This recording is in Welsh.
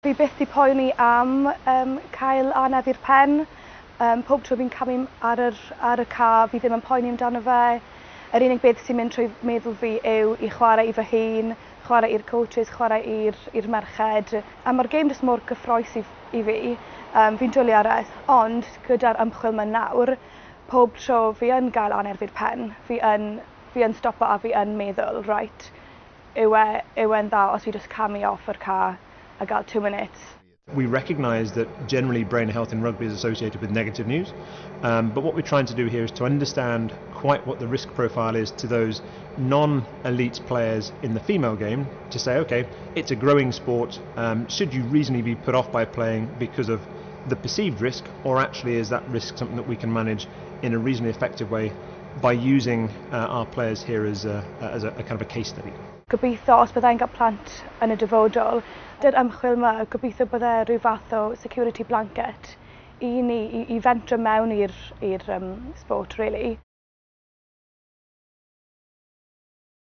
Fi byth di poeni am cael anedd i'r pen. Pob tro fi'n camu ar y ca, fi ddim yn poeni amdano fe. Yr unig beth sy'n mynd trwy meddwl fi yw i chwarae i fy hun, chwarae i'r coaches, chwarae i'r merched. A mae'r gêm jyst mor gyffroes i fi. Fi'n dwlu ar es, ond gyda'r ymchwil mae'n nawr, pob tro fi yn gael anedd i'r pen, fi yn stopo a fi yn meddwl, right, yw e'n dda os fi just camu off yr ca a gael 2 minutes. We recognise that generally brain health in rugby is associated with negative news, but what we're trying to do here is to understand quite what the risk profile is to those non-elite players in the female game, to say, okay, it's a growing sport, should you reasonably be put off by playing because of the perceived risk, or actually is that risk something that we can manage in a reasonably effective way by using our players here as a kind of a case study. Gobeithio os byddai'n cael plant yn y dyfodol, dy'r ymchwil yma, gobeithio bydde rhyw fath o security blanket i ni, i fentro mewn i'r sport, really.